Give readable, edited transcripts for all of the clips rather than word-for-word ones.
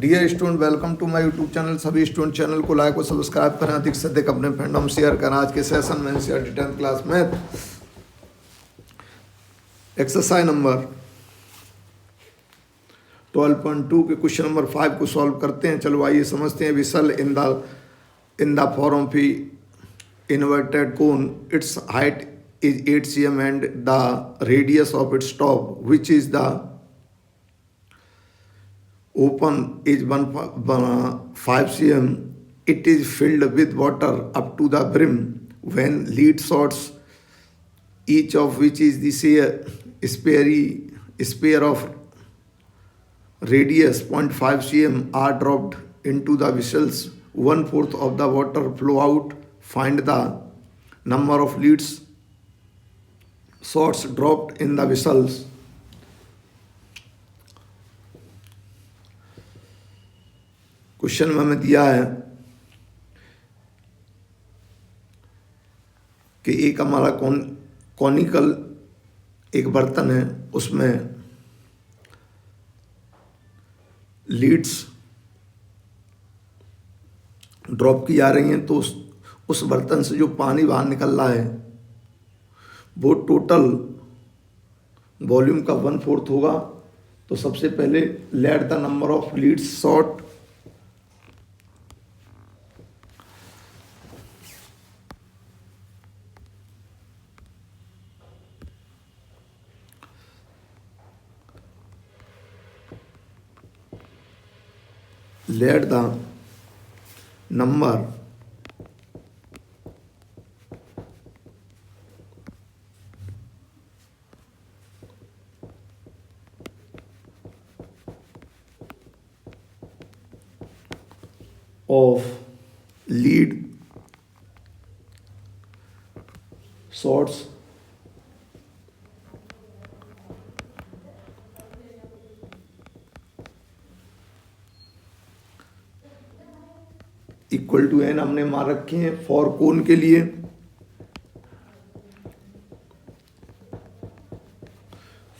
Dear student, welcome to my YouTube channel. सभी student channel को like और subscribe करें, अधिक से अधिक अपने फ्रेंडों में शेयर करें। आज के सेशन में NCERT 10th class math exercise number 12.2 के क्वेश्चन नंबर 5 को सॉल्व करते हैं। चलो आइए समझते हैं। Whistle in the form of inverted cone, it's height is 8 cm and the radius of its top, which is the open, is 5 cm. It is filled with water up to the brim when lead shots, each of which is the sphere of radius 0.5 cm, are dropped into the vessels. 1/4 of the water flow out. Find the number of leads shots dropped in the vessels. Question में हमें दिया है कि एक हमारा conical एक बर्तन है, उसमें लीड्स ड्रॉप की जा रही हैं। तो उस बर्तन से जो पानी बाहर निकल रहा है वो टोटल वॉल्यूम का 1/4 होगा। तो सबसे पहले let the number of leads shot let the number of lead shots equal to N हमने मान रखे हैं फॉर कोन के लिए।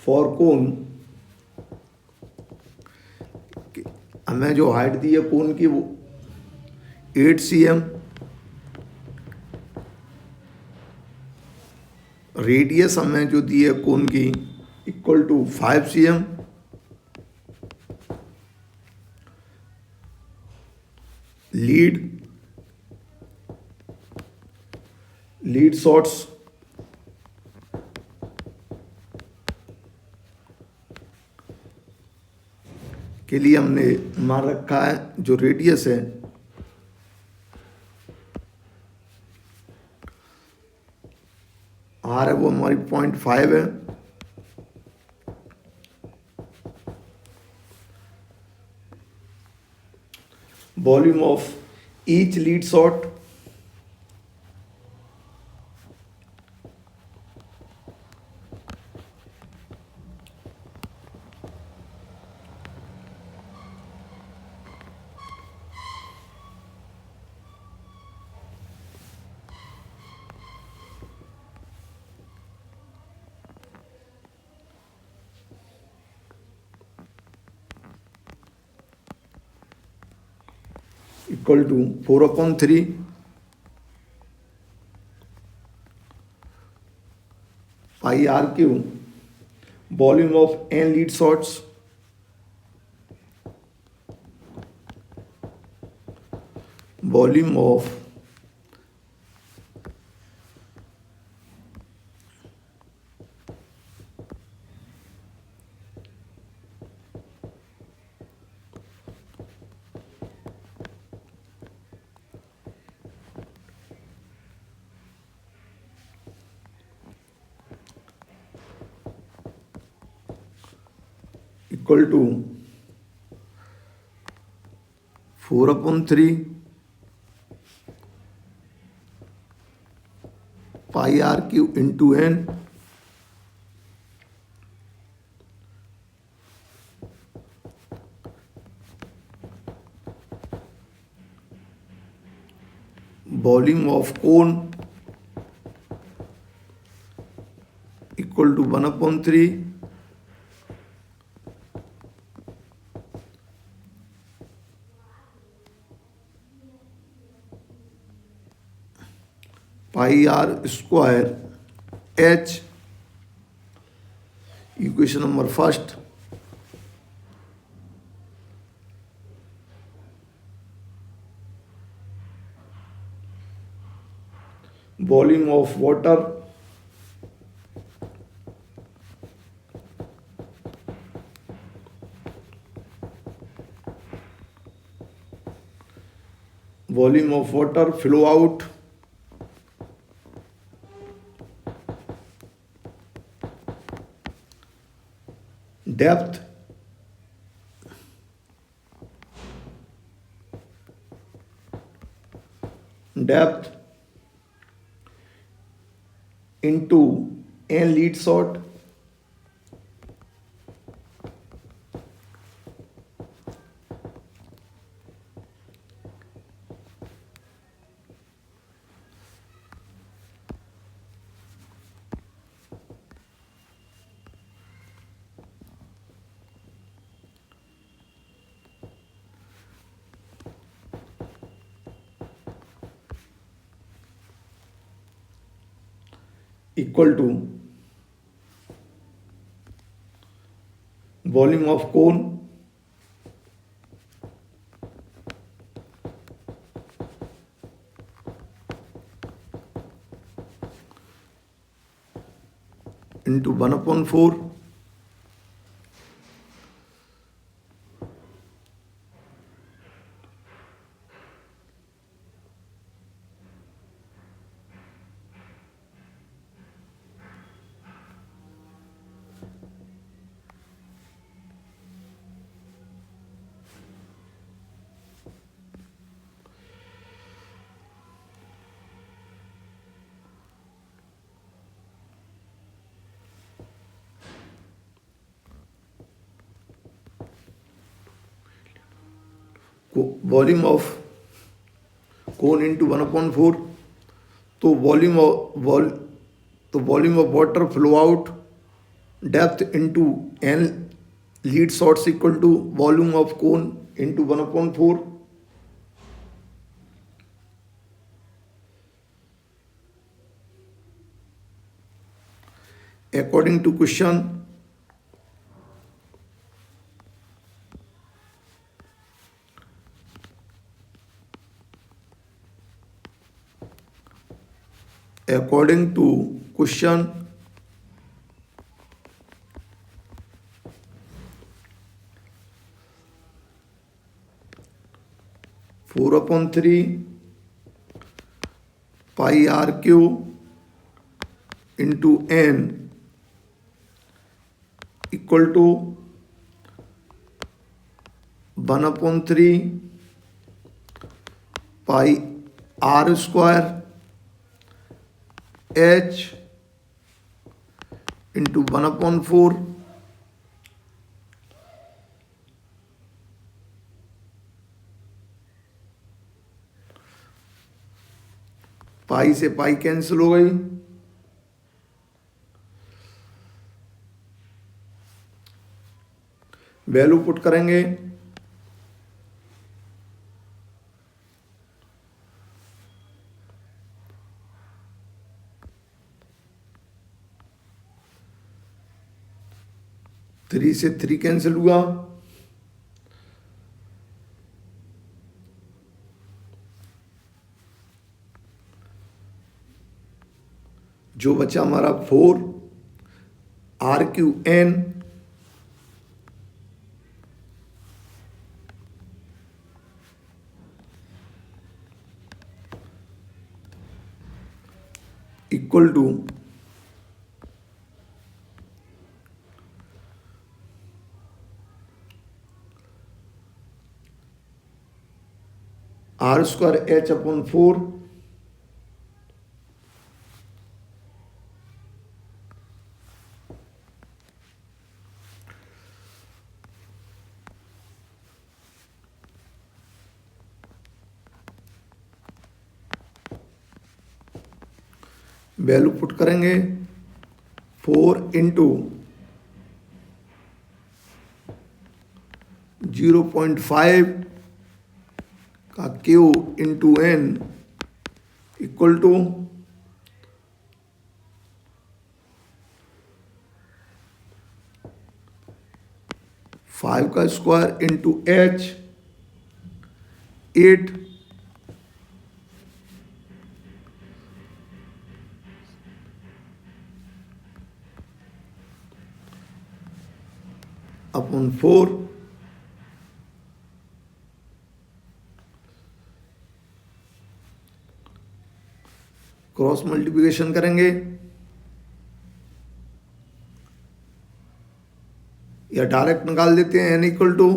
फॉर कोन हमें जो हाइट दी है कोन की वो 8 cm, रेडियस हमें जो दी है कोन की equal to 5 cm। Lead shots के लिए हमने मान रखा है जो रेडियस है आर है वो हमारी 0.5 है। Volume of each lead shot equal to 4/3 pi R cube volume of N lead shots volume of equal to 4/3 pi R cube into N volume of cone equal to 1/3 pi R square H, equation number first, volume of water flow out, depth into n lead shot, equal to volume of cone into 1/4 volume of cone into 1/4, तो volume of water flow out depth into N lead shots equal to volume of cone into 1/4. According to question, according to question, four upon 3 pi R cube into N equal to 1/3 pi R square H into 1/4 pi से pi cancel हो गई, value put करेंगे, three से 3 cancel हुआ, जो बचा हमारा 4 R cube N equal to R square H upon 4 value put करेंगे, 4 इंटू 0.5 का cube into N equal to 5 का square into h 8 upon 4 cross multiplication करेंगे या डायरेक्ट निकाल देते हैं, n इक्वल टू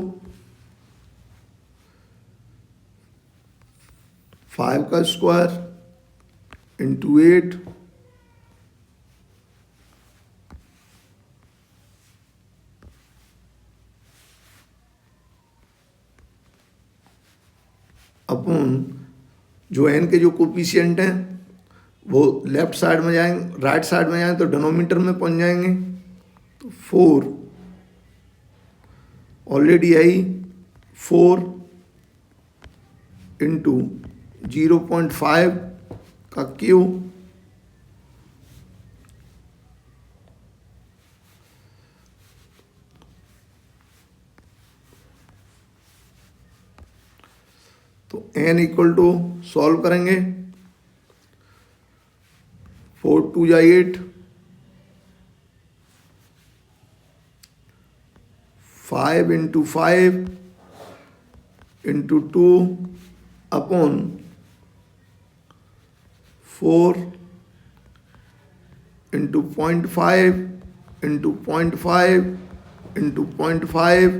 5 का स्क्वायर इंटू 8 अपॉन जो n के जो कोफिशिएंट हैं वो लेफ्ट साइड में जाएंगे, राइट साइड में जाएंगे तो डिनोमिनेटर में पहुंच जाएंगे। तो 4 ऑलरेडी आई 4 इंटू 0.5 का क्यू तो n इक्वल टू सॉल्व करेंगे 4 2 जा 8 5 into 5 into 2 upon 4 into 0.5 into 0.5 into 0.5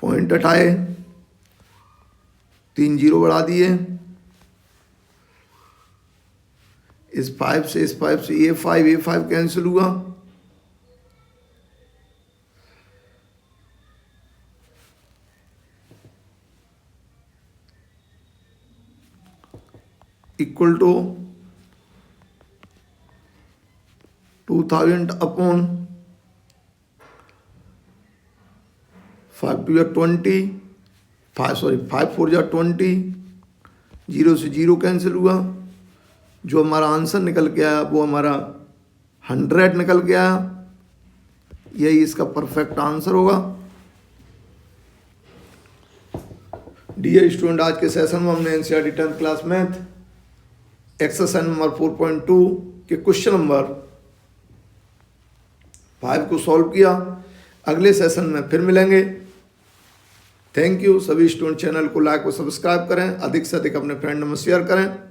point हटाए 3 जीरो बढ़ा दिए, इस 5 से ये 5 कैंसिल हुआ, इक्वल टू 2000 अपॉन 5 2 20 5 4 20, 0 से 0 कैंसिल हुआ, जो हमारा आंसर निकल के आया वो हमारा 100 निकल के आया। यही इसका परफेक्ट आंसर होगा। डियर स्टूडेंट, आज के सेशन में हमने NCERT 10th class math exercise number 4.2 के क्वेश्चन नंबर 5 को सॉल्व किया। अगले सेशन में फिर मिलेंगे। Thank you. सभी स्टूडेंट चैनल को लाइक और सब्सक्राइब करें, अधिक से अधिक अपने फ्रेंड में शेयर करें।